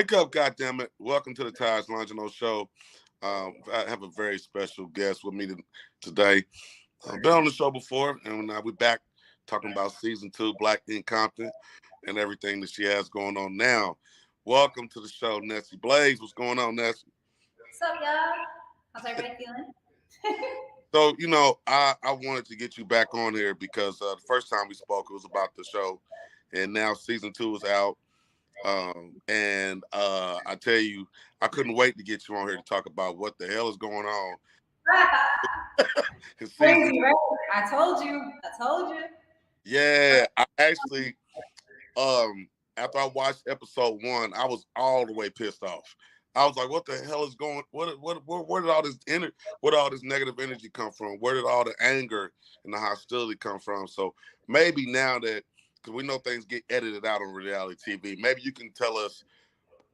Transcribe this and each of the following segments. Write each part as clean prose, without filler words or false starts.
Wake up, goddammit. Welcome to the Longino show. I have a very special guest with me today. I've been on the show before, and we're back talking about season 2, Black in Compton, and everything that she has going on now. Welcome to the show, Nessie Blaze. What's going on, Nessie? What's up, y'all? How's everybody feeling? So, I wanted to get you back on here because the first time we spoke, it was about the show, and now season 2 is out. And I tell you, I couldn't wait to get you on here to talk about what the hell is going on. Crazy, right? I told you. Yeah, I actually, after I watched episode 1, I was all the way pissed off. I was like, "What the hell is going? Where did all this negative energy come from? Where did all the anger and the hostility come from?" So maybe now that, because we know things get edited out on reality TV, maybe you can tell us,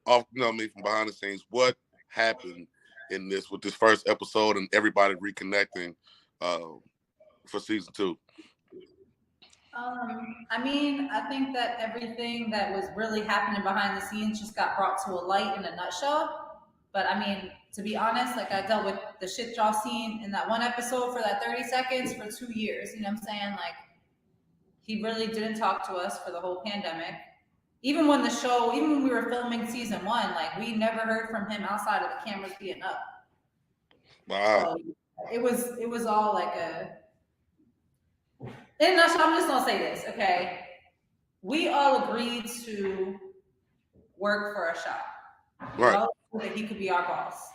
from behind the scenes, what happened with this first episode and everybody reconnecting for season 2. I think that everything that was really happening behind the scenes just got brought to a light in a nutshell. But to be honest, I dealt with the shit y'all seen in that one episode for that 30 seconds for 2 years. You know what I'm saying? He really didn't talk to us for the whole pandemic. Even when we were filming season 1, we never heard from him outside of the cameras being up. Wow. So it was all in a nutshell, I'm just gonna say this, okay? We all agreed to work for a shop. Right. So that he could be our boss.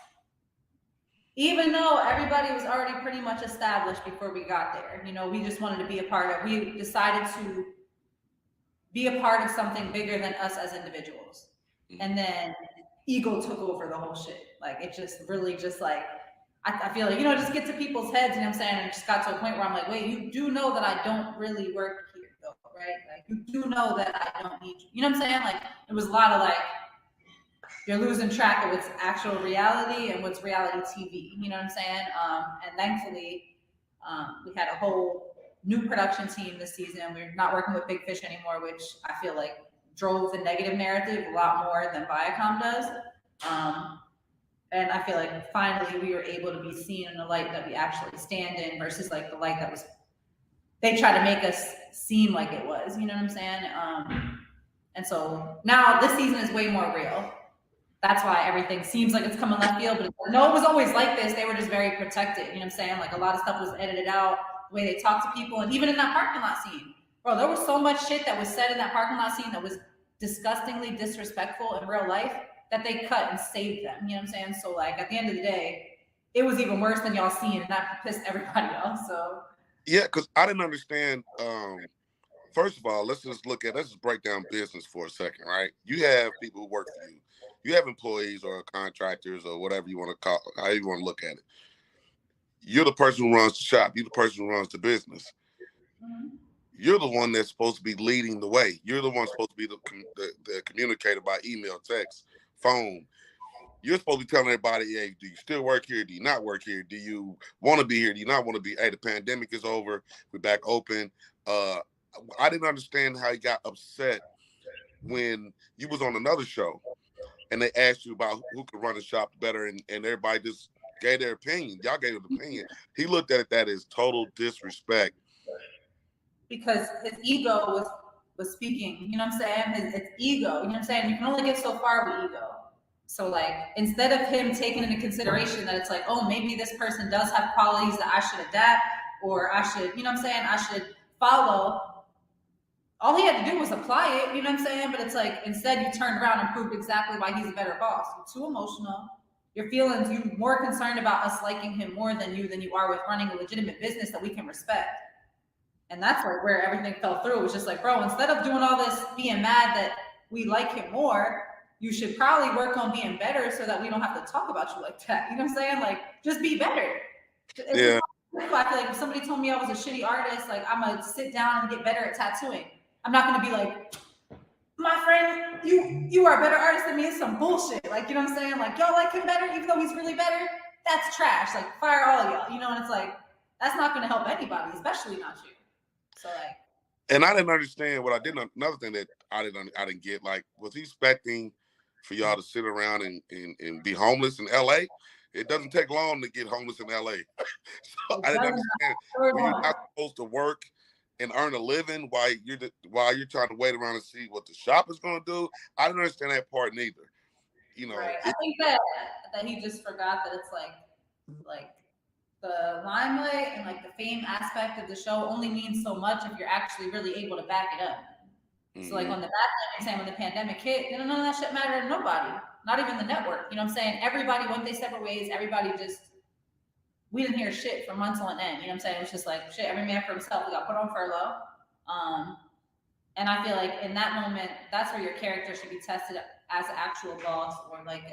Even though everybody was already pretty much established before we got there. We just wanted to be a part of, we decided to be a part of something bigger than us as individuals. And then ego took over the whole shit. It just really I feel just get to people's heads, and it just got to a point where I'm like, wait, you do know that I don't really work here though, right? You do know that I don't need you. You know what I'm saying? It was a lot of you're losing track of what's actual reality and what's reality TV. You know what I'm saying? And thankfully, we had a whole new production team this season. We're not working with Big Fish anymore, which I feel drove the negative narrative a lot more than Viacom does. And I feel finally we were able to be seen in the light that we actually stand in versus the light that was, they try to make us seem like it was, you know what I'm saying? And so now this season is way more real. That's why everything seems like it's coming left field, but no, it was always like this. They were just very protected, you know what I'm saying? A lot of stuff was edited out, the way they talked to people, and even in that parking lot scene, bro, there was so much shit that was said in that parking lot scene that was disgustingly disrespectful in real life that they cut and saved them. You know what I'm saying? So at the end of the day, it was even worse than y'all seen, and that pissed everybody off. So yeah, because I didn't understand. First of all, let's just break down business for a second, right? You have people who work for you. You have employees or contractors or whatever you want to call it, how you want to look at it. You're the person who runs the shop. You're the person who runs the business. Mm-hmm. You're the one that's supposed to be leading the way. You're the one supposed to be the communicator by email, text, phone. You're supposed to be telling everybody, hey, do you still work here? Do you not work here? Do you want to be here? Do you not want to be? Hey, the pandemic is over. We're back open. I didn't understand how you got upset when you was on another show and they asked you about who could run the shop better, and everybody just gave their opinion. Y'all gave an opinion. He looked at that as total disrespect. Because his ego was speaking, you know what I'm saying? His ego, you know what I'm saying? You can only get so far with ego. So instead of him taking into consideration that it's oh, maybe this person does have qualities that I should adapt, or I should, you know what I'm saying, I should follow. All he had to do was apply it, you know what I'm saying? But it's instead you turned around and proved exactly why he's a better boss. You're too emotional. Your feelings, you're more concerned about us liking him more than you are with running a legitimate business that we can respect. And that's where everything fell through. It was just bro, instead of doing all this being mad that we like him more, you should probably work on being better so that we don't have to talk about you like that. You know what I'm saying? Just be better. Yeah. I feel if somebody told me I was a shitty artist, I'm going to sit down and get better at tattooing. I'm not going to be my friend, you are a better artist than me. It's some bullshit. You know what I'm saying? Y'all like him better, even though he's really better? That's trash. Fire all of y'all. You know, and it's that's not going to help anybody, especially not you. So and I didn't understand another thing that I didn't get, was he expecting for y'all to sit around and be homeless in LA. It doesn't take long to get homeless in LA. So It I didn't doesn't understand. Were you matter. not supposed to work and earn a living while you're trying to wait around and see what the shop is going to do? I didn't understand that part neither. You know, Right. I think that he just forgot that it's like the limelight and like the fame aspect of the show only means so much if you're actually really able to back it up. So like mm-hmm. on the back end, I'm saying when the pandemic hit, none of that shit mattered to nobody, not even the network. You know what I'm saying? Everybody went their separate ways. Everybody just we didn't hear shit for months on end. You know what I'm saying? It was just like shit, every man for himself. We got put on furlough. Um, and I feel like in that moment, that's where your character should be tested as an actual boss or like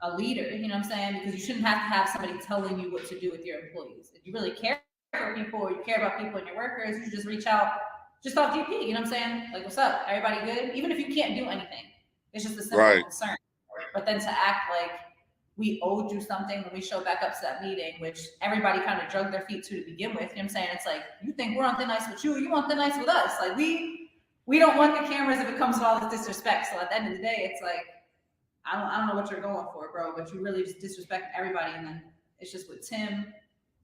a leader. You know what I'm saying? Because you shouldn't have to have somebody telling you what to do with your employees. If you really care for people or you care about people and your workers, you just reach out just off GP. You know what I'm saying? Like, what's up? Everybody good? Even if you can't do anything, it's just a simple Right. concern. But then to act like we owed you something when we showed back up to that meeting, which everybody kind of drug their feet to begin with. You know what I'm saying? It's like, you think we're on thin ice with you want thin ice with us. Like we don't want the cameras if it comes to all this disrespect. So at the end of the day, it's like, I don't know what you're going for, bro, but you really just disrespect everybody. And then it's just with Tim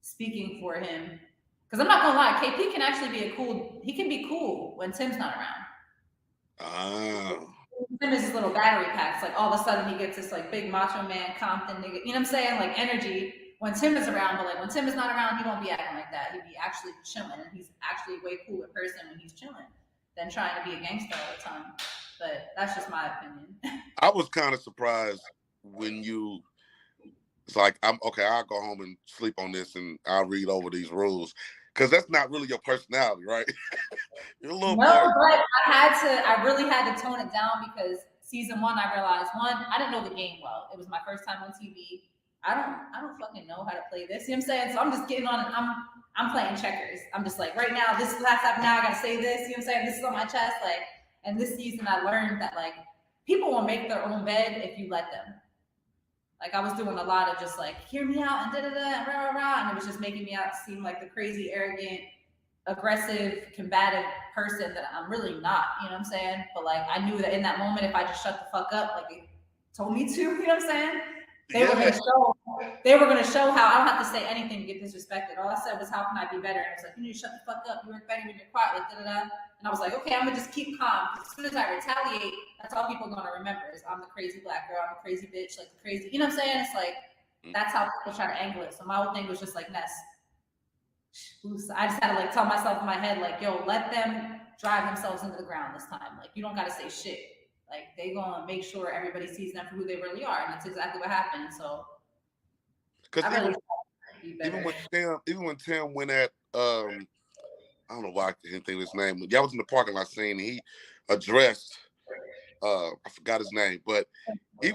speaking for him. Because I'm not gonna lie, KP can actually he can be cool when Tim's not around. Ah. Tim is his little battery packs. Like all of a sudden he gets this like big macho man Compton nigga, you know what I'm saying? Like energy when Tim is around, but like when Tim is not around, he won't be acting like that. He'd be actually chilling, and he's actually a way cooler person when he's chilling than trying to be a gangster all the time. But that's just my opinion. I was kind of surprised when it's like, I'm okay, I'll go home and sleep on this and I'll read over these rules. Because that's not really your personality, right? You're a little No, more. but I really had to tone it down because season one, I realized I didn't know the game well. It was my first time on TV. I don't fucking know how to play this. You know what I'm saying? So I'm just getting on and I'm playing checkers. I'm just like, right now, this is last time now I gotta say this, you know what I'm saying? This is on my chest. Like, and this season I learned that like people will make their own bed if you let them. Like I was doing a lot of just like, hear me out and da da da and rah rah rah, and it was just making me out seem like the crazy, arrogant, aggressive, combative person that I'm really not, you know what I'm saying? But like I knew that in that moment, if I just shut the fuck up, like it told me to, you know what I'm saying? They were gonna show how I don't have to say anything to get disrespected. All I said was, how can I be better? And it was like, you need to shut the fuck up. You work better when you're quiet, like da da da. And I was like, okay, I'm gonna just keep calm. As soon as I retaliate, that's all people are gonna remember is I'm the crazy black girl, I'm the crazy bitch, like the crazy, you know what I'm saying? It's like that's how people try to angle it. So my whole thing was just like, Ness, I just had to like tell myself in my head, like, yo, let them drive themselves into the ground this time. Like, you don't got to say shit. Like, they gonna make sure everybody sees them for who they really are, and that's exactly what happened. So, Because I really even when Tim went at I don't know why I can't think of his name. Y'all was in the parking lot scene, and he addressed I forgot his name, but he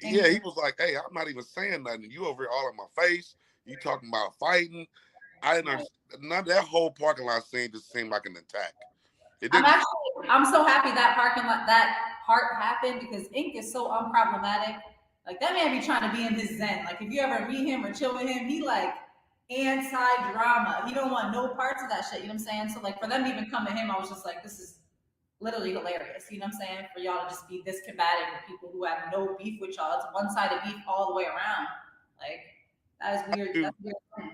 he was like, hey, I'm not even saying nothing. You over here all in my face. You talking about fighting. I didn't understand. Not that whole parking lot scene just seemed like an attack. It didn't. I'm so happy that part happened because Ink is so unproblematic. Like that man be trying to be in his zen. Like if you ever meet him or chill with him, he like anti-drama. He don't want no parts of that shit. You know what I'm saying? So like for them to even come to him, I was just like, this is literally hilarious. You know what I'm saying? For y'all to just be this combative with people who have no beef with y'all. It's one-sided beef all the way around. Like that is weird. That's weird.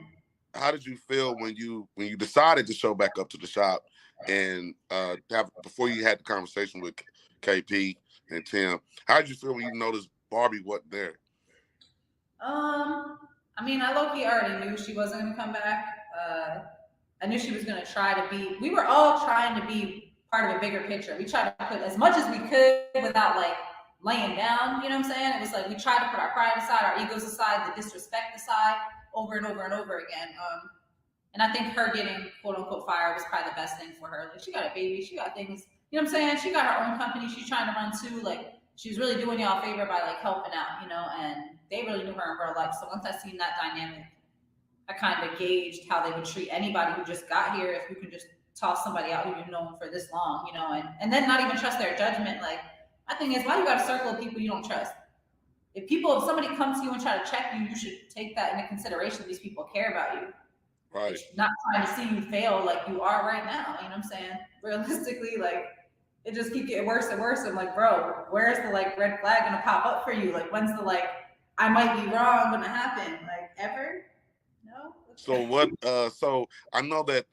How did you feel when you decided to show back up to the shop and before you had the conversation with KP and Tim? How did you feel when you noticed Barbie wasn't there? I mean, I low-key already knew she wasn't gonna come back. I knew she was gonna try to be. We were all trying to be part of a bigger picture. We tried to put as much as we could without like laying down. You know what I'm saying? It was like we tried to put our pride aside, our egos aside, the disrespect aside, over and over and over again. And I think her getting quote unquote fired was probably the best thing for her. Like she got a baby, she got things. You know what I'm saying? She got her own company. She's trying to run too. Like she's really doing y'all a favor by like helping out, you know. And they really knew her in real life. So once I seen that dynamic, I kind of gauged how they would treat anybody who just got here. If you can just toss somebody out who you've known for this long, you know, and then not even trust their judgment. Like my thing is, why you got a circle of people you don't trust? If somebody comes to you and try to check you, you should take that into consideration. These people care about you. Right. Not trying to see you fail like you are right now. You know what I'm saying? Realistically, like it just keeps getting worse and worse. I'm like, bro, where's the like red flag gonna pop up for you? Like, when's the like I might be wrong gonna happen? Like, ever? No. So what? So I know that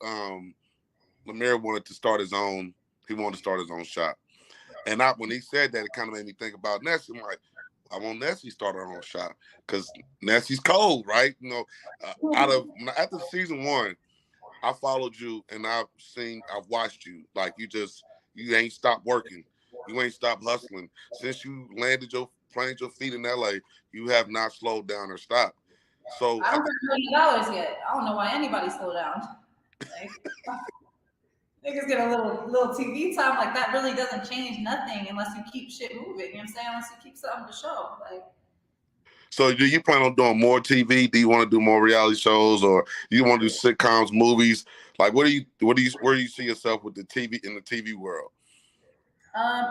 Lemire wanted to start his own. He wanted to start his own shop, and when he said that, it kind of made me think about Nessie. I'm like, I want Nessie to start her own shop because Nessie's cold, right? You know, after season 1, I followed you and I've watched you. Like you ain't stopped working. You ain't stopped hustling. Since you planted your feet in LA, you have not slowed down or stopped. So I don't got $1 million yet. I don't know why anybody slow down. Like, niggas get a little TV time. Like, that really doesn't change nothing unless you keep shit moving. You know what I'm saying? Unless you keep something to show. Like, so do you plan on doing more TV? Do you want to do more reality shows, or do you want to do sitcoms, movies? Like, where do you see yourself with the TV in the TV world?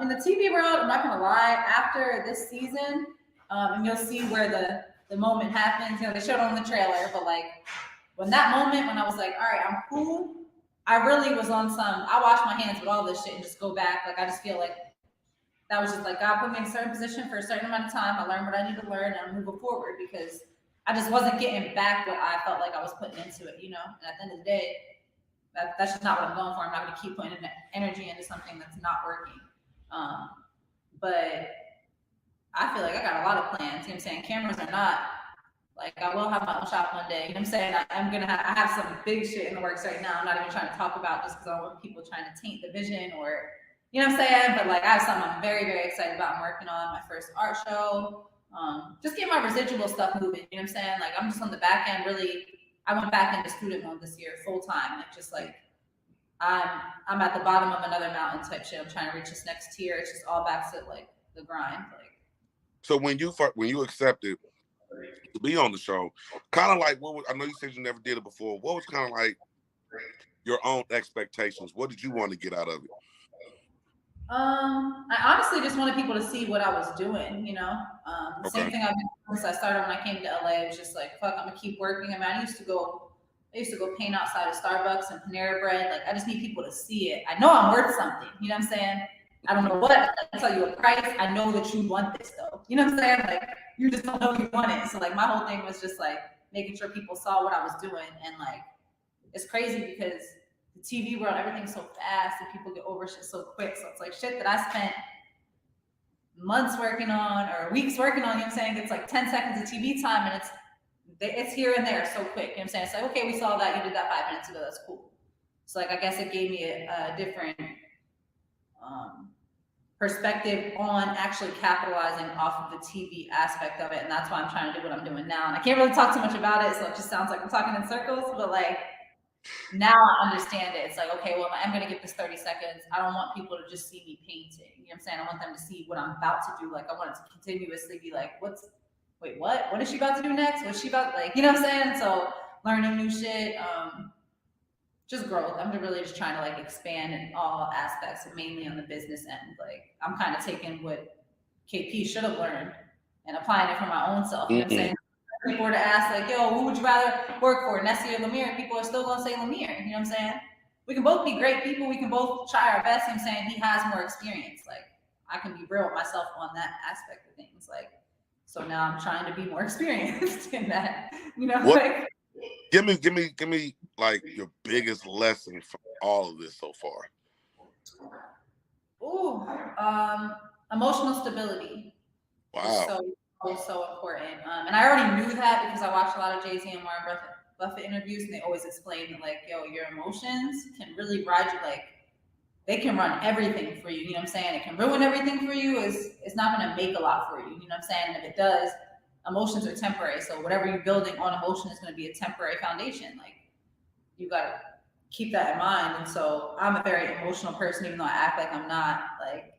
in the TV world, I'm not gonna lie. After this season, and you'll see where the moment happens. You know, they showed on the trailer, but like when I was like, all right, I'm cool. I really was on some. I wash my hands with all this shit and just go back. Like, I just feel like that was just like God put me in a certain position for a certain amount of time. I learned what I need to learn and I'm moving forward because I just wasn't getting back what I felt like I was putting into it, you know? And at the end of the day, that's just not what I'm going for. I'm not going to keep putting energy into something that's not working. But I feel like I got a lot of plans. You know what I'm saying? Cameras are not, like, I will have my own shop one day. You know what I'm saying? I have some big shit in the works right now. I'm not even trying to talk about just because I don't want people trying to taint the vision or, you know what I'm saying? But like, I have something I'm very, very excited about. I'm working on my first art show. Just get my residual stuff moving. You know what I'm saying? Like, I'm just on the back end. Really, I went back into student mode this year, full time. Like, just like I'm at the bottom of another mountain type shit. I'm trying to reach this next tier. It's just all back to like the grind. Like, so when you accepted to be on the show, kind of like I know you said you never did it before. What was kind of like your own expectations? What did you want to get out of it? I honestly just wanted people to see what I was doing, you know. Same thing I've been doing since I started when I came to LA. It was just like, fuck, I'm gonna keep working. I mean, I used to go paint outside of Starbucks and Panera Bread. Like, I just need people to see it. I know I'm worth something. You know what I'm saying? I don't know what. I tell you a price. I know that you want this though. You know what I'm saying? Like, you just don't know you want it. So like, my whole thing was just like making sure people saw what I was doing. And like, it's crazy because the TV world, everything's so fast and people get over shit so quick. So it's like shit that I spent months working on or weeks working on, you know what I'm saying? It's like 10 seconds of TV time and it's here and there so quick. You know what I'm saying? It's like, okay, we saw that. You did that 5 minutes ago. That's cool. So like, I guess it gave me a different perspective on actually capitalizing off of the TV aspect of it. And that's why I'm trying to do what I'm doing now. And I can't really talk too much about it. So it just sounds like I'm talking in circles, but like, now I understand it. It's like, okay, well, I'm going to get this 30 seconds. I don't want people to just see me painting. You know what I'm saying? I want them to see what I'm about to do. Like, I want it to continuously be like, what? What is she about to do next? What's she about? Like, you know what I'm saying? So learning new shit, just growth. I'm really just trying to like expand in all aspects, mainly on the business end. Like, I'm kind of taking what KP should have learned and applying it for my own self. You know what I'm saying? People were to ask, like, yo, who would you rather work for, Nessie or Lemire? People are still going to say Lemire. You know what I'm saying? We can both be great people. We can both try our best. You know what I'm saying? He has more experience. Like, I can be real with myself on that aspect of things. Like, so now I'm trying to be more experienced in that. You know, like, give me like your biggest lesson from all of this so far. Ooh, emotional stability. Wow. So important. And I already knew that because I watched a lot of Jay-Z and Warren Buffett interviews, and they always explain that, like, yo, your emotions can really ride you. Like, they can run everything for you. You know what I'm saying? It can ruin everything for you. It's not going to make a lot for you. You know what I'm saying? And if it does, emotions are temporary. So whatever you're building on emotion is going to be a temporary foundation. Like, you got to keep that in mind. And so I'm a very emotional person, even though I act like I'm not. Like,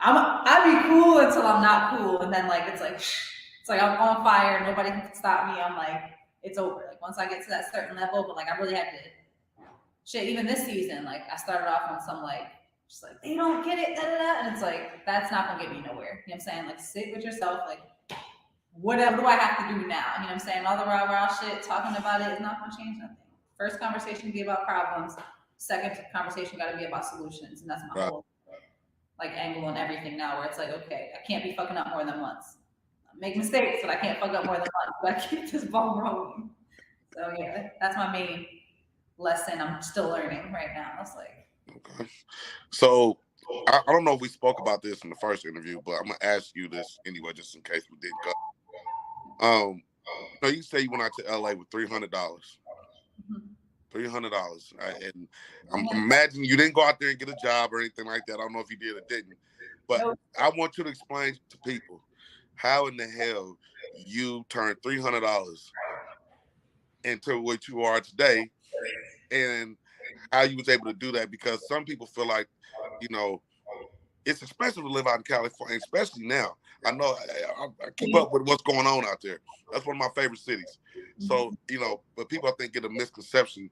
I'd be cool until I'm not cool, and then like it's like I'm on fire, nobody can stop me. I'm like, it's over. Like, once I get to that certain level, but like, I really had to shit. Even this season, like, I started off on some like, just like, they don't get it, and it's like, that's not gonna get me nowhere. You know what I'm saying? Like, sit with yourself. Like, what do I have to do now? You know what I'm saying? All the rah shit, talking about it is not gonna change nothing. First conversation be about problems. Second conversation got to be about solutions, and that's my whole. like angle on everything now, where it's like, okay, I can't be fucking up more than once. I make mistakes, but I can't fuck up more than once. But I keep this ball rolling. So yeah, that's my main lesson. I'm still learning right now. It's like, okay. So I don't know if we spoke about this in the first interview, but I'm gonna ask you this anyway, just in case we didn't go. You say you went out to LA with $300. $300, and I'm imagining you didn't go out there and get a job or anything like that. I don't know if you did or didn't, but I want you to explain to people how in the hell you turned $300 into what you are today, and how you was able to do that. Because some people feel like, it's expensive to live out in California, especially now. I know I keep up with what's going on out there. That's one of my favorite cities. So, but people I think get a misconception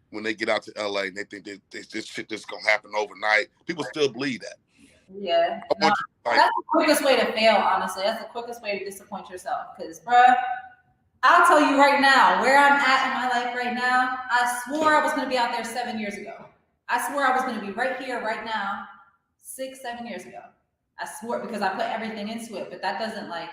when they get out to LA and they think that this shit just gonna happen overnight. People still believe that. Yeah. That's the quickest way to fail, honestly. That's the quickest way to disappoint yourself. Because, bruh, I'll tell you right now, where I'm at in my life right now, I swore I was going to be out there 7 years ago. I swore I was going to be right here, right now, 6, 7 years ago. I swore, because I put everything into it. But that doesn't, I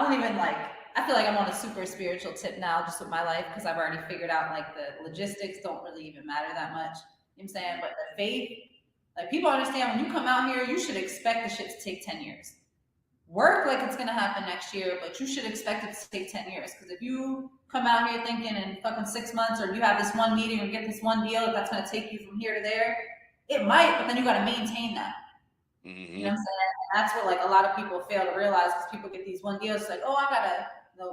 don't even, I feel like I'm on a super spiritual tip now just with my life, because I've already figured out, the logistics don't really even matter that much. You know what I'm saying? But the faith, people understand when you come out here, you should expect the shit to take 10 years. Work like it's gonna happen next year, but you should expect it to take 10 years. Because if you come out here thinking in fucking 6 months, or you have this one meeting or get this one deal that's gonna take you from here to there, it might, but then you gotta maintain that. Mm-hmm. You know what I'm saying? And that's what a lot of people fail to realize, because people get these one deals, oh, I gotta,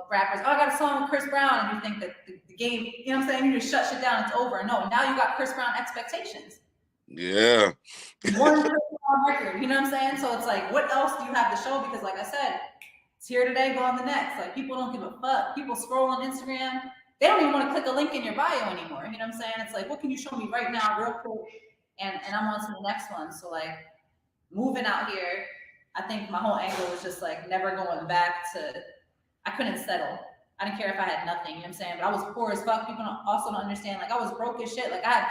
rappers, oh, I got a song with Chris Brown, and you think that the game, you know what I'm saying, you just shut shit down, it's over. No, now you got Chris Brown expectations. Yeah. One record, you know what I'm saying? So it's what else do you have to show? Because like I said, it's here today, gone the next. People don't give a fuck. People scroll on Instagram. They don't even want to click a link in your bio anymore. You know what I'm saying? It's what can you show me right now, real quick? And I'm on to the next one. So moving out here, I think my whole angle was just never going back to, I couldn't settle. I didn't care if I had nothing, you know what I'm saying? But I was poor as fuck. People also don't understand. I was broke as shit. I had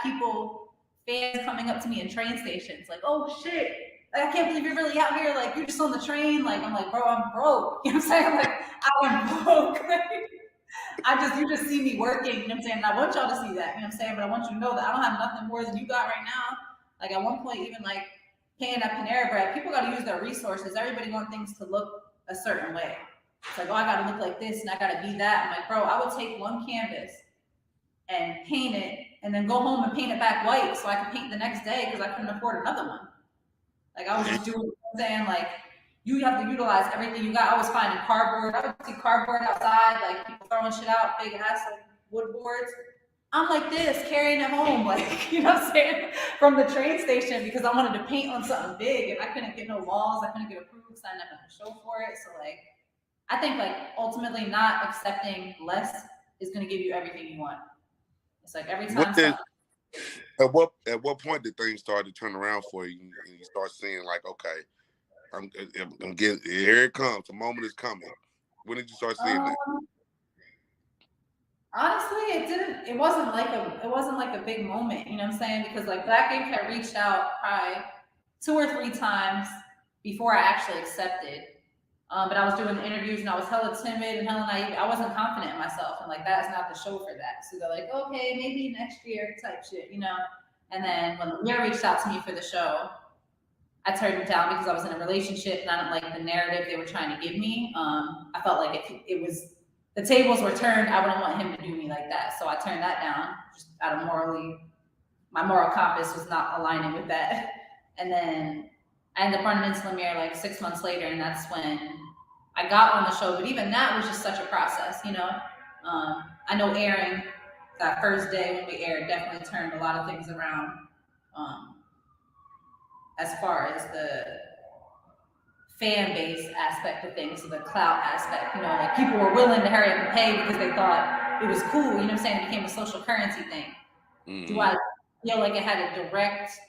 fans coming up to me in train stations, oh shit, I can't believe you're really out here, you're just on the train. I'm bro, I'm broke. You know what I'm saying? I'm broke. You just see me working, you know what I'm saying? And I want y'all to see that, you know what I'm saying? But I want you to know that I don't have nothing more than you got right now. At one point, even paying that Panera Bread, people got to use their resources. Everybody wants things to look a certain way. It's oh, I got to look like this and I got to be that. I'm bro, I would take one canvas and paint it, and then go home and paint it back white so I could paint the next day, because I couldn't afford another one. I was just doing, you know what I'm saying, you have to utilize everything you got. I was finding cardboard. I would see cardboard outside, people throwing shit out, big ass wood boards. I'm this, carrying it home, you know what I'm saying, from the train station, because I wanted to paint on something big, and I couldn't get no walls. I couldn't get approved because I didn't have a show for it. So I think ultimately not accepting less is going to give you everything you want. It's every time. At what point did things start to turn around for you, and you start seeing okay, I'm getting, here it comes, the moment is coming? When did you start seeing that? Honestly, it wasn't a big moment, you know what I'm saying? Because Black Ink had reached out probably 2 or 3 times before I actually accepted. But I was doing interviews and I was hella timid and hella naive. I wasn't confident in myself, and that's not the show for that. So they're okay, maybe next year type shit, you know? And then when Longino reached out to me for the show, I turned it down because I was in a relationship and I didn't like the narrative they were trying to give me. I felt like if it was, the tables were turned, I wouldn't want him to do me like that. So I turned that down just out of my moral compass was not aligning with that. And then I ended up running into Longino 6 months later, and that's when I got on the show. But even that was just such a process, you know. I know airing that first day when we aired definitely turned a lot of things around. As far as the fan base aspect of things, so the clout aspect, you know, people were willing to hurry up and pay because they thought it was cool, you know what I'm saying? It became a social currency thing. Mm-hmm. Do I feel like it had a direct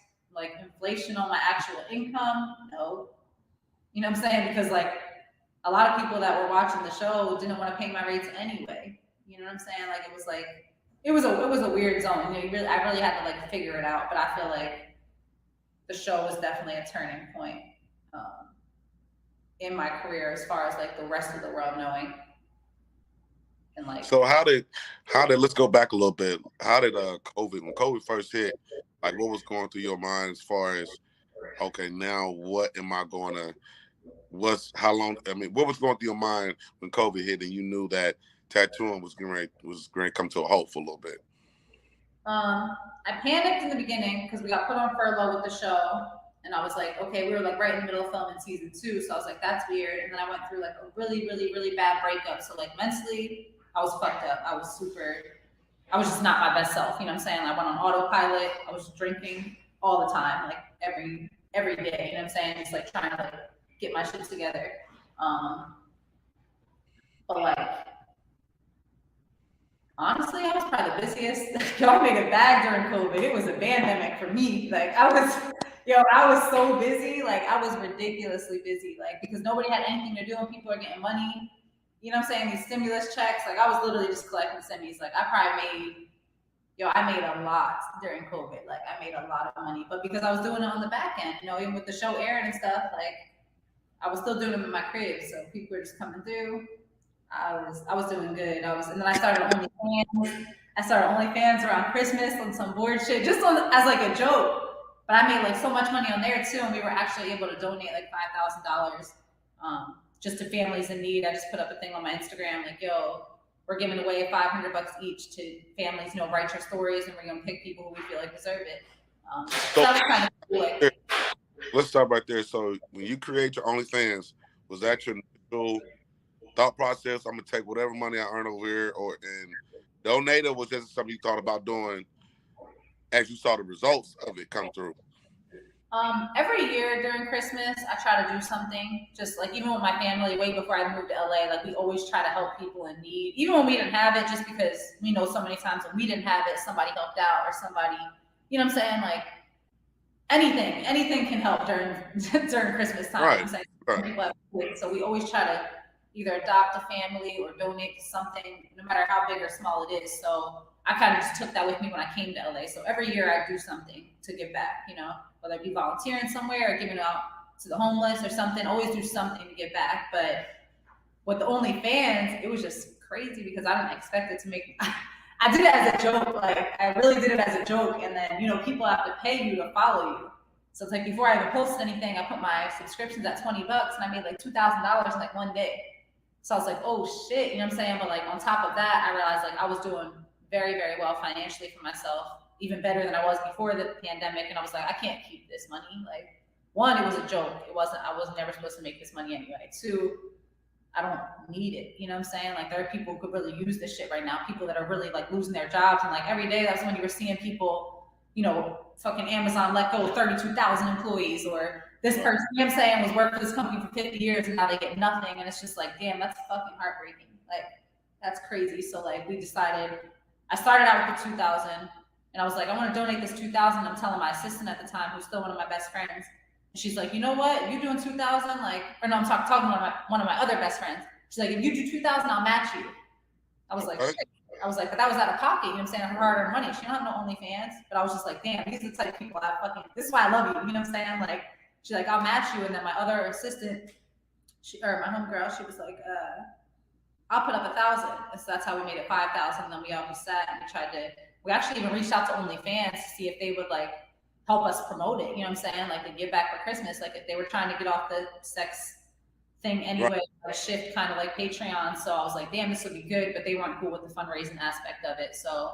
inflation on my actual income? No. You know what I'm saying? Because a lot of people that were watching the show didn't want to pay my rates anyway. You know what I'm saying? It was a weird zone. You know, I really had to figure it out. But I feel the show was definitely a turning point in my career as far as like the rest of the world knowing. And like, so how did let's go back a little bit. How did when COVID first hit, like what was going through your mind as far as, okay, now what am I going to, how long, I mean, what was going through your mind when COVID hit and you knew that tattooing was going to come to a halt for a little bit? I panicked in the beginning because we got put on furlough with the show, and I was like, okay, we were like right in the middle of filming season 2, so I was like, that's weird. And then I went through like a really, really, really bad breakup. So like mentally, I was fucked up. I was just not my best self. You know what I'm saying? I went on autopilot. I was drinking all the time, like every day. You know what I'm saying? Just like trying to like get my shit together. But like honestly, I was probably the busiest. Y'all made it bad during COVID. It was a pandemic for me. Like I was so busy. Like I was ridiculously busy. Like because nobody had anything to do and people are getting money. You know what I'm saying? These stimulus checks. Like I was literally just collecting semis. Like I made a lot during COVID. Like I made a lot of money. But because I was doing it on the back end, you know, even with the show airing and stuff, like I was still doing them in my crib. So people were just coming through. I was doing good. And then I started OnlyFans. I started OnlyFans around Christmas on some board shit, just as like a joke. But I made like so much money on there too, and we were actually able to donate like $5,000 just to families in need. I just put up a thing on my Instagram like, yo, we're giving away $500 each to families. You know, write your stories, and we're gonna pick people who we feel like deserve it. So that was kind of cool, like, let's stop right there. So when you create your OnlyFans, was that your initial thought process? I'm gonna take whatever money I earn over here and donate, or was this something you thought about doing as you saw the results of it come through? Every year during Christmas, I try to do something. Just like even with my family, way before I moved to LA, like we always try to help people in need, even when we didn't have it. Just because we know so many times when we didn't have it, somebody helped out or somebody, you know what I'm saying? Like anything can help during during Christmas time. Right. You know what I'm saying? Right. People have kids, so we always try to either adopt a family or donate to something, no matter how big or small it is. So I kind of just took that with me when I came to LA. So every year I do something to give back, you know, whether it be volunteering somewhere or giving out to the homeless or something. Always do something to give back. But with the OnlyFans, it was just crazy because I didn't expect it to make. I did it as a joke, like I really did it as a joke, and then you know people have to pay you to follow you. So it's like before I even posted anything, I put my subscriptions at $20, and I made like $2,000 in like one day. So I was like, oh shit, you know what I'm saying? But like on top of that, I realized like I was doing very, very well financially for myself, even better than I was before the pandemic. And I was like, I can't keep this money. Like, one, it was a joke. I was never supposed to make this money anyway. Two, I don't need it. You know what I'm saying? Like there are people who could really use this shit right now. People that are really like losing their jobs. And like every day, that's when you were seeing people, you know, fucking Amazon let go of 32,000 employees, or this person, you know what I'm saying, was working for this company for 50 years and now they get nothing. And it's just like, damn, that's fucking heartbreaking. Like that's crazy. So like we decided, I started out with the 2,000 and I was like, I want to donate this 2,000. I'm telling my assistant at the time, who's still one of my best friends. And she's like, you know what? You doing 2,000? Like, or no, I'm talking to one of my other best friends. She's like, if you do 2,000, I'll match you. I was like, shit. I was like, but that was out of pocket, you know what I'm saying? Her hard-earned money. She don't have no OnlyFans. But I was just like, damn, these are the type of people I fucking, this is why I love you, you know what I'm saying? Like, she's like, I'll match you. And then my other assistant, or my homegirl, she was like, I'll put up 1,000. And so that's how we made it 5,000. And then we all sat and we actually even reached out to OnlyFans to see if they would like help us promote it, you know what I'm saying? Like to give back for Christmas. Like if they were trying to get off the sex thing anyway, right. Shift kind of like Patreon. So I was like, damn, this would be good, but they weren't cool with the fundraising aspect of it. So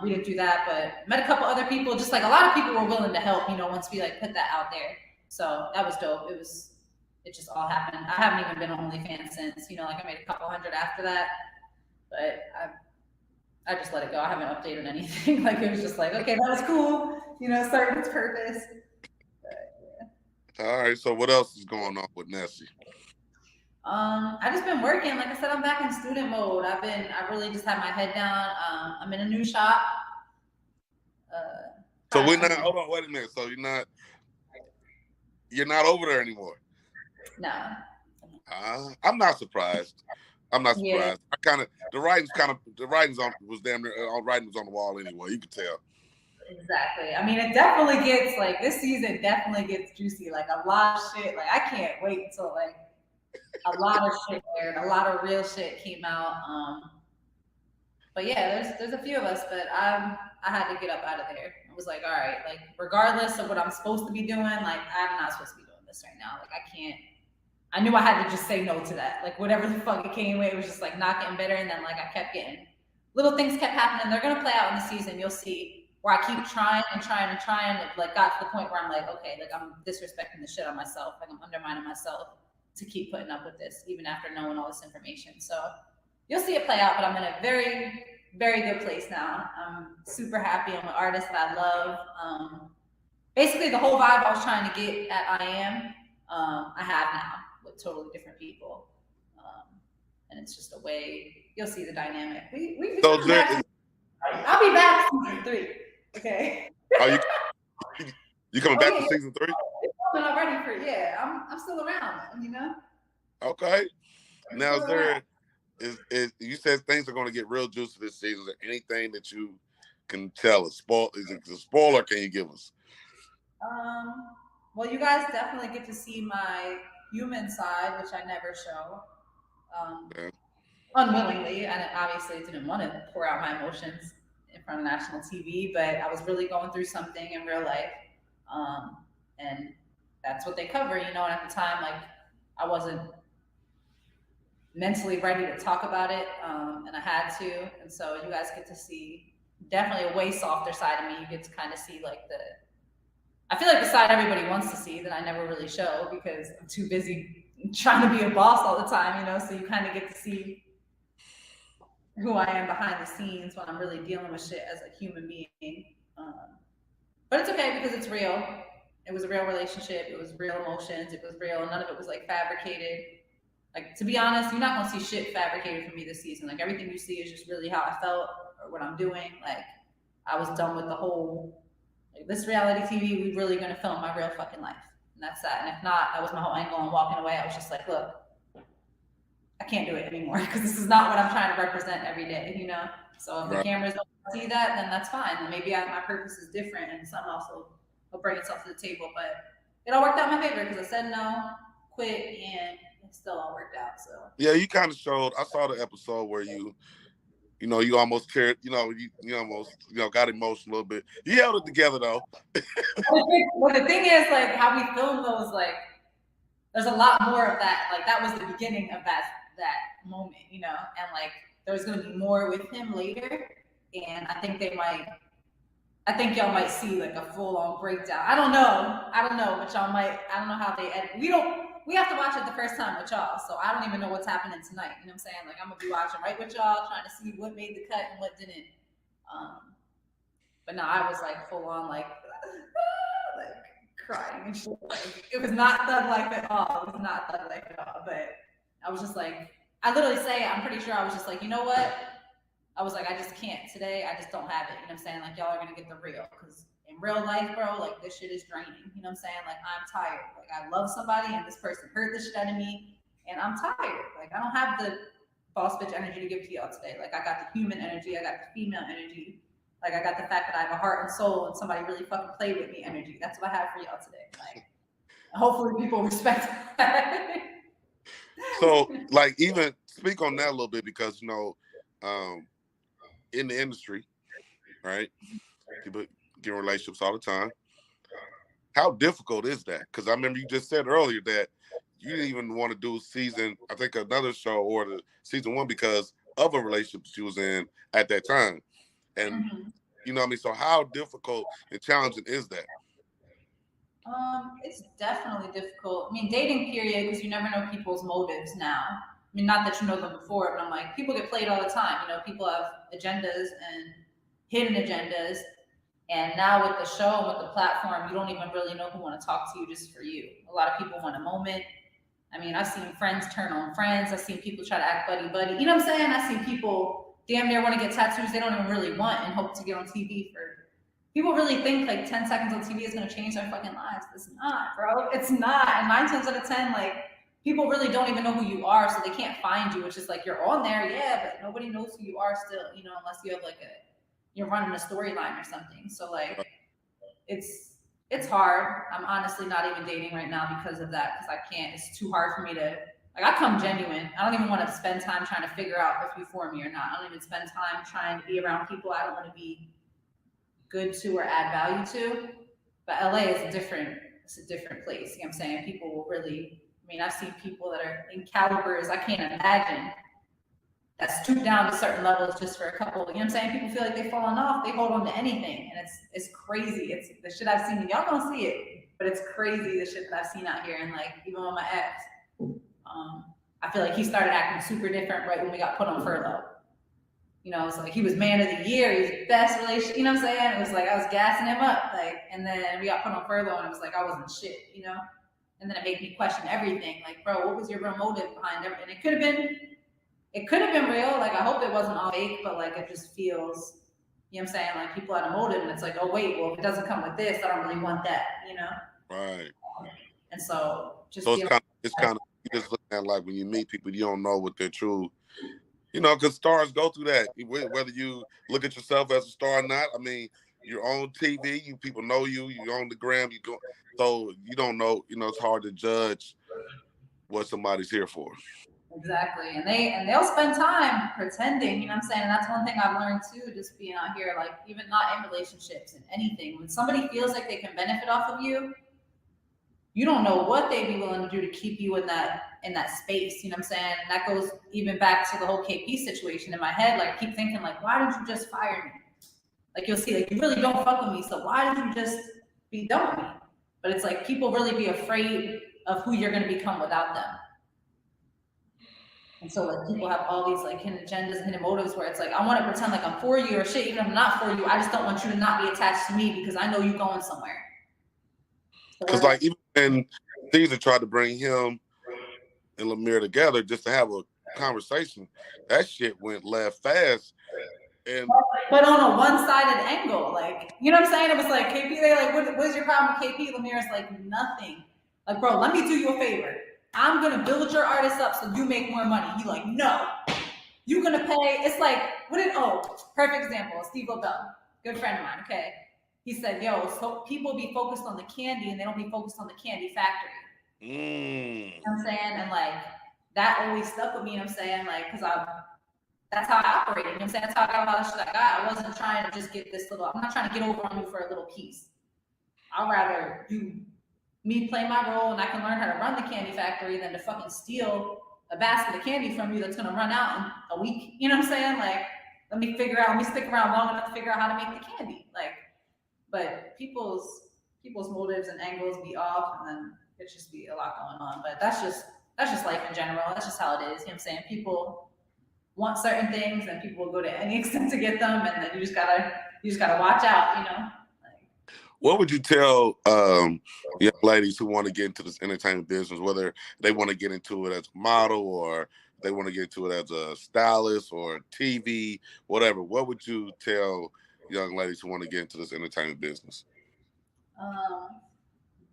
we didn't do that, but met a couple other people. Just like a lot of people were willing to help, you know, once we like put that out there. So that was dope. It just all happened. I haven't even been on OnlyFans since, you know, like I made a couple hundred after that, but I just let it go. I haven't updated anything. Like it was just like, okay, that was cool, you know, serving its purpose. But, yeah. All right. So what else is going on with Nessie? I just been working. Like I said, I'm back in student mode. I really just had my head down. I'm in a new shop. So we're not. Hold on, wait a minute. So you're not over there anymore. No. I'm not surprised. I'm not surprised. Yeah. The writing's was damn near writing was on the wall anyway. You could tell. Exactly. I mean, it definitely gets like this season definitely gets juicy. Like a lot of shit. Like I can't wait until like a lot of shit aired. A lot of real shit came out. But yeah, there's a few of us, but I had to get up out of there. I was like, all right, like regardless of what I'm supposed to be doing, like I'm not supposed to be doing this right now. Like I can't. I knew I had to just say no to that. Like whatever the fuck it came with, it was just like not getting better. And then like I kept getting little things kept happening. They're gonna play out in the season. You'll see where I keep trying and trying and trying. It like got to the point where I'm like, okay, like I'm disrespecting the shit on myself. Like I'm undermining myself to keep putting up with this, even after knowing all this information. So you'll see it play out. But I'm in a very, very good place now. I'm super happy. I'm an artist that I love. Basically, the whole vibe I was trying to get at I am, I have now with totally different people. And it's just a way you'll see the dynamic. We So coming back. I'll be back season 3. Okay. are you coming Oh back yeah, for season 3? it's coming already for I'm still around, you know. Okay. I'm Now still around. is you said things are going to get real juicy this season. Is there anything that you can tell us? Is it a spoiler? Can you give us? Well, you guys definitely get to see my human side, which I never show. Um, Yeah. Unwillingly, and obviously didn't want to pour out my emotions in front of national TV, but I was really going through something in real life, and that's what they cover, you know. And at the time, like I wasn't mentally ready to talk about it, and I had to, and so you guys get to see definitely a way softer side of me. You get to kind of see like I feel like the side everybody wants to see that I never really show because I'm too busy trying to be a boss all the time, you know. So you kind of get to see who I am behind the scenes when I'm really dealing with shit as a human being. But it's okay because it's real. It was a real relationship. It was real emotions. It was real. None of it was like fabricated. Like to be honest, you're not gonna see shit fabricated for me this season. Like everything you see is just really how I felt or what I'm doing. Like I was done with the whole like this reality TV. We really gonna film my real fucking life, and that's that. And if not, that was my whole angle on walking away. I was just like, look, I can't do it anymore because this is not what I'm trying to represent every day, you know? So if the Right. cameras don't see that, then that's fine. Then maybe my purpose is different and something else will bring itself to the table. But it all worked out in my favor because I said no, quit, and it still all worked out. So Yeah, you kind of showed. I saw the episode where you almost cared. You almost got emotional a little bit. You held it together though. well, the thing is, like how we film those, like there's a lot more of that. Like that was the beginning of that moment, you know, and like there's gonna be more with him later. And I think y'all might see like a full on breakdown. I don't know, but y'all might. I don't know how they edit. We have to watch it the first time with y'all, so I don't even know what's happening tonight. You know what I'm saying? Like I'm gonna be watching right with y'all, trying to see what made the cut and what didn't. But no, I was like full on like like crying and shit. Like, it was not thug life at all. It was not thug life at all. But I was just like, I literally say, I'm pretty sure I was just like, you know what? I was like, I just can't today. I just don't have it. You know what I'm saying? Like, y'all are going to get the real. Because in real life, bro, like, this shit is draining. You know what I'm saying? Like, I'm tired. Like, I love somebody and this person hurt the shit out of me. And I'm tired. Like, I don't have the boss bitch energy to give to y'all today. Like, I got the human energy. I got the female energy. Like, I got the fact that I have a heart and soul and somebody really fucking played with me energy. That's what I have for y'all today. Like, hopefully people respect that. So, like, even speak on that a little bit because in the industry, right? People get in relationships all the time. How difficult is that? Because I remember you just said earlier that you didn't even want to do I think another show or the season 1 because of a relationship she was in at that time. And you know what I mean? So how difficult and challenging is that? It's definitely difficult. I mean, dating period, because you never know people's motives now. I mean, not that you know them before, but I'm like, people get played all the time. You know, people have agendas and hidden agendas. And now with the show and with the platform, you don't even really know who want to talk to you just for you. A lot of people want a moment. I mean, I've seen friends turn on friends. I've seen people try to act buddy buddy. You know what I'm saying? I've seen people damn near want to get tattoos they don't even really want and hope to get on TV for. People really think like 10 seconds on TV is going to change their fucking lives. It's not, bro. It's not. And 9 times out of 10, like people really don't even know who you are, so they can't find you. It's just like you're on there, yeah, but nobody knows who you are still, you know, unless you have like you're running a storyline or something. So like, it's hard. I'm honestly not even dating right now because of that, because I can't. It's too hard for me to like. I come genuine. I don't even want to spend time trying to figure out if you for me or not. I don't even spend time trying to be around people I don't want to be good to or add value to. But LA is a different. It's a different place. You know what I'm saying? People will really. I mean, I've seen people that are in calibers I can't imagine that stoop down to certain levels just for a couple. You know what I'm saying? People feel like they've fallen off. They hold on to anything, and it's crazy. It's the shit I've seen. Y'all don't see it, but it's crazy the shit that I've seen out here. And like even with my ex, I feel like he started acting super different right when we got put on furlough. You know, it's like he was man of the year. He was the best relation. You know what I'm saying? It was like I was gassing him up, like, and then we got put on furlough, and it was like I wasn't shit. You know, and then it made me question everything. Like, bro, what was your real motive behind everything? And it could have been. It could have been real. Like, I hope it wasn't all fake, but like, it just feels, you know what I'm saying? Like, people had a motive, and it's like, oh, wait, well, if it doesn't come with this, I don't really want that, you know? Right. And so, just so it's kind of, you just looking at like when you meet people, you don't know what they're true, you know, because stars go through that. Whether you look at yourself as a star or not, I mean, you're on TV, people know you, you're on the gram, you go, so you don't know, you know, it's hard to judge what somebody's here for. Exactly. And they'll spend time pretending, you know what I'm saying? And that's one thing I've learned too, just being out here, like even not in relationships and anything. When somebody feels like they can benefit off of you, you don't know what they'd be willing to do to keep you in that space, you know what I'm saying? And that goes even back to the whole KP situation in my head. Like keep thinking like, why did you just fire me? Like you'll see, like you really don't fuck with me, so why did you just be done with me? But it's like people really be afraid of who you're gonna become without them. And so like people have all these like hidden agendas and hidden motives where it's like, I want to pretend like I'm for you or shit, even if I'm not for you. I just don't want you to not be attached to me because I know you're going somewhere. Because like even when Caesar tried to bring him and Lemire together just to have a conversation, that shit went left fast. And but on a one-sided angle, like, you know what I'm saying? It was like KP, they like, what is your problem with KP? Lemire's like, nothing. Like, bro, let me do you a favor. I'm gonna build your artist up so you make more money. You like, no. You're gonna pay. It's like, perfect example, Steve Lobel, good friend of mine, okay? He said, yo, so people be focused on the candy and they don't be focused on the candy factory. You know what I'm saying? And like, that always stuck with me, you know what I'm saying? Like, cause that's how I operated, you know what I'm saying? That's how I got all the shit I got. I wasn't trying to just get this I'm not trying to get over on you for a little piece. I'd rather me play my role and I can learn how to run the candy factory than to fucking steal a basket of candy from you that's gonna run out in a week. You know what I'm saying? Like, let me stick around long enough to figure out how to make the candy. Like, but people's motives and angles be off, and then it just be a lot going on. But that's just life in general. That's just how it is. You know what I'm saying? People want certain things, and people will go to any extent to get them, and then you just gotta watch out. You know. What would you tell young ladies who want to get into this entertainment business, whether they want to get into it as a model or they want to get into it as a stylist or TV, whatever? What would you tell young ladies who want to get into this entertainment business?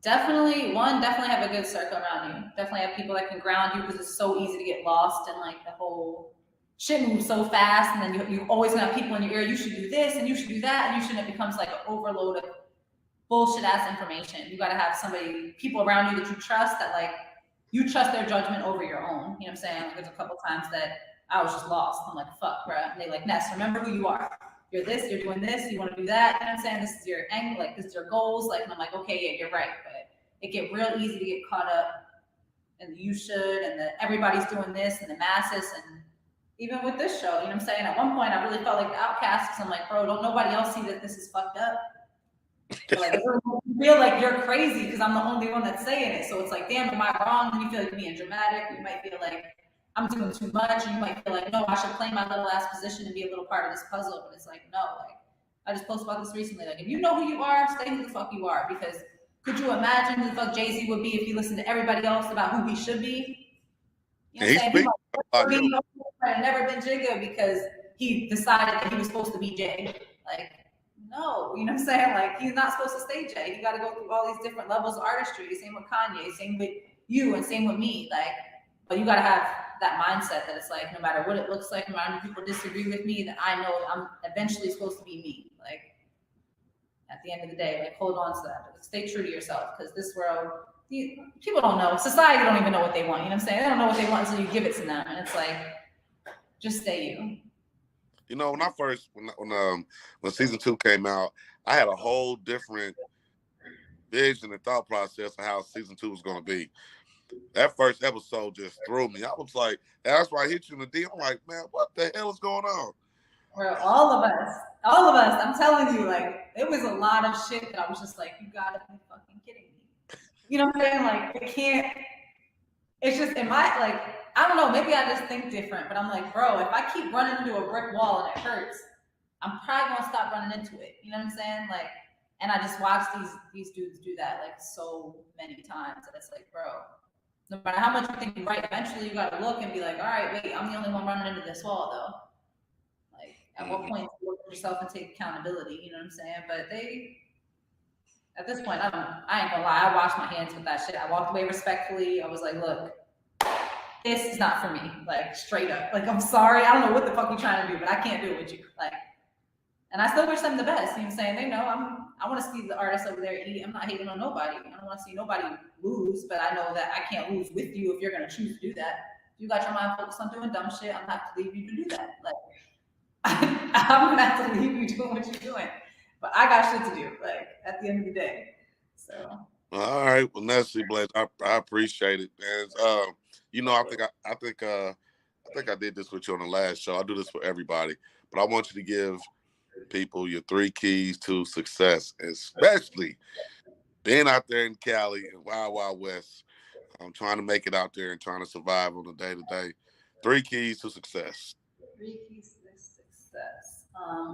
Definitely have a good circle around you. Definitely have people that can ground you, because it's so easy to get lost in like the whole shit moves so fast, and then you always gonna have people in your ear. You should do this and you should do that, and it becomes like an overload of bullshit ass information. You gotta have people around you that you trust, that like you trust their judgment over your own. You know what I'm saying? Like, there's a couple times that I was just lost. I'm like, fuck, bro. And they like, Ness, remember who you are. You're this, you're doing this, you want to do that. You know what I'm saying? This is your angle, like this is your goals. Like, and I'm like, okay, yeah, you're right. But it get real easy to get caught up in the you should and the everybody's doing this and the masses. And even with this show, you know what I'm saying? At one point I really felt like the outcast, because I'm like, bro, don't nobody else see that this is fucked up? But like, you feel like you're crazy because I'm the only one that's saying it. So it's like, damn, am I wrong? And you feel like you're being dramatic. You might feel like I'm doing too much. And you might feel like, no, I should play my little ass position and be a little part of this puzzle. But it's like, no, like, I just posted about this recently. Like, if you know who you are, stay who the fuck you are. Because could you imagine who the fuck Jay-Z would be if he listened to everybody else about who he should be? You know what I'm saying? He might have never been Jigga because he decided that he was supposed to be Jay. Like, no, you know what I'm saying? Like, he's not supposed to stay Jay. You got to go through all these different levels of artistry. Same with Kanye, same with you, and same with me. Like, but you got to have that mindset that it's like, no matter what it looks like, no matter how many people disagree with me, that I know I'm eventually supposed to be me. Like, at the end of the day, like, hold on to that. Like, stay true to yourself, because this world, people don't know. Society don't even know what they want. You know what I'm saying? They don't know what they want until you give it to them, and it's like, just stay you. You know, when season 2 came out, I had a whole different vision and thought process of how season 2 was going to be. That first episode just threw me. I was like, that's why I hit you in the D. I'm like, man, what the hell is going on? Bro, all of us, I'm telling you, like, it was a lot of shit that I was just like, you gotta be fucking kidding me. You know what I'm saying? Like, it can't, it's just, in my, like, I don't know, maybe I just think different, but I'm like, bro, if I keep running into a brick wall and it hurts, I'm probably gonna stop running into it. You know what I'm saying? Like, and I just watch these dudes do that like so many times, and it's like, bro, no matter how much you think you're right, eventually you gotta look and be like, all right, wait, I'm the only one running into this wall though. Like, at what point do you look at yourself and take accountability? You know what I'm saying? But at this point, I ain't gonna lie, I washed my hands with that shit. I walked away respectfully. I was like, look, this is not for me. Like, straight up. Like, I'm sorry. I don't know what the fuck you're trying to do, but I can't do it with you. Like, and I still wish them the best. You know what I'm saying? They know I want to see the artists over there eat. I'm not hating on nobody. I don't want to see nobody lose, but I know that I can't lose with you if you're gonna choose to do that. If you got your mind focused on doing dumb shit, I'm gonna have to leave you to do that. Like, I'm gonna have to leave you doing what you're doing. But I got shit to do, like, at the end of the day. So. All right, well, Nessie Blaze, I appreciate it, man. You know, I think I did this with you on the last show. I do this for everybody, but I want you to give people your 3 keys to success, especially being out there in Cali and Wild Wild West. I'm trying to make it out there and trying to survive on a day-to-day. 3 keys to success. 3 keys to success.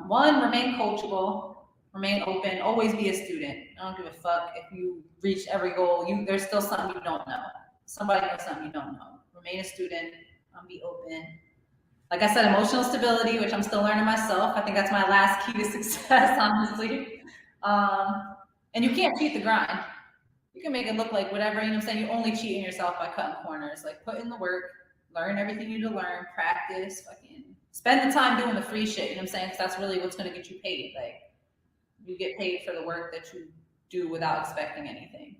1, remain coachable, remain open, always be a student. I don't give a fuck if you reach every goal. There's still something you don't know. Somebody knows something you don't know. Remain a student, be open. Like I said, emotional stability, which I'm still learning myself. I think that's my last key to success, honestly. And you can't cheat the grind. You can make it look like whatever, you know what I'm saying? You only cheating yourself by cutting corners. Like, put in the work, learn everything you need to learn, practice, fucking spend the time doing the free shit, you know what I'm saying? Because that's really what's going to get you paid. Like, you get paid for the work that you do without expecting anything.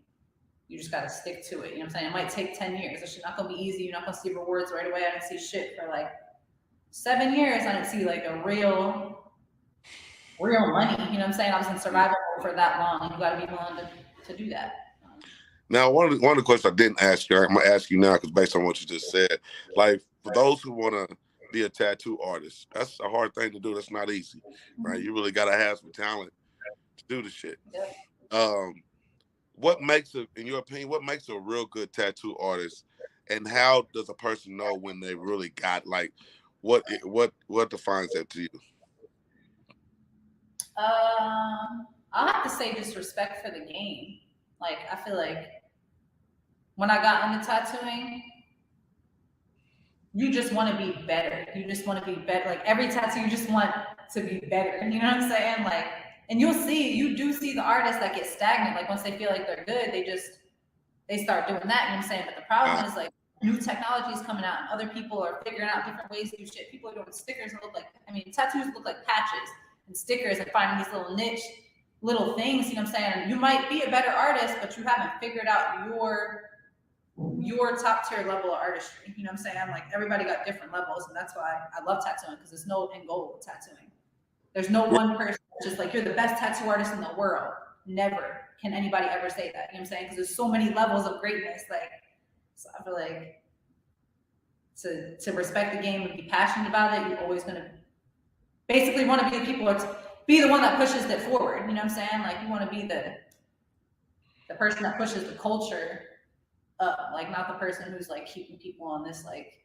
You just got to stick to it, you know what I'm saying? It might take 10 years. It's not going to be easy. You're not going to see rewards right away. I didn't see shit for like 7 years. I didn't see like a real money, you know what I'm saying? I was in survival mode for that long. You got to be willing to do that. Now, one of the questions I didn't ask you, I'm gonna ask you now because based on what you just said, like, for those who want to be a tattoo artist, that's a hard thing to do. That's not easy, right? You really got to have some talent to do the shit. Yep. What makes in your opinion, what makes a real good tattoo artist, and how does a person know when they really got, like, what defines that to you? I'll have to say just respect for the game. Like, I feel like when I got into tattooing, you just want to be better. You just want to be better. Like, every tattoo, you just want to be better. You know what I'm saying? Like, and you do see the artists that get stagnant. Like, once they feel like they're good, they start doing that. You know what I'm saying? But the problem is, like, new technology is coming out and other people are figuring out different ways to do shit. People are doing stickers that look like, tattoos look like patches and stickers, and finding these little niche little things, you know what I'm saying? You might be a better artist, but you haven't figured out your top tier level of artistry. You know what I'm saying? Like, everybody got different levels, and that's why I love tattooing, because there's no end goal with tattooing. There's no one person just like, you're the best tattoo artist in the world. Never can anybody ever say that. You know what I'm saying? Because there's so many levels of greatness. Like, so I feel like to respect the game and be passionate about it, you're always gonna basically want to be the people, be the one that pushes it forward. You know what I'm saying? Like, you want to be the person that pushes the culture up, like, not the person who's like keeping people on this, like,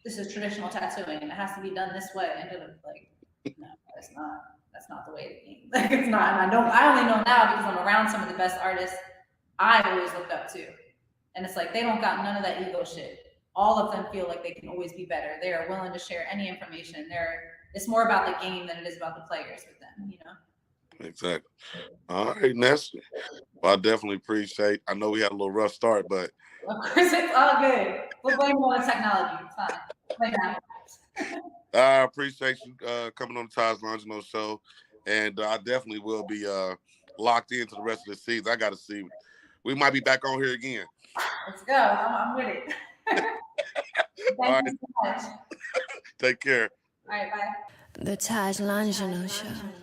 this is traditional tattooing and it has to be done this way. And like, no, that's not the way of the game. Like, it's not. And I only know now because I'm around some of the best artists I've always looked up to. And it's like, they don't got none of that ego shit. All of them feel like they can always be better. They are willing to share any information. It's more about the game than it is about the players with them, you know? Exactly. All right, Ness. Well, I definitely appreciate. I know we had a little rough start, but Of course, it's all good. We'll blame it on the technology. It's fine. Blame that. I appreciate you coming on the Taj Longino show, and I definitely will be locked into the rest of the season. I got to see. We might be back on here again. Let's go. I'm with it. Thank you so much. Take care. All right, bye. The Taj Longino Show.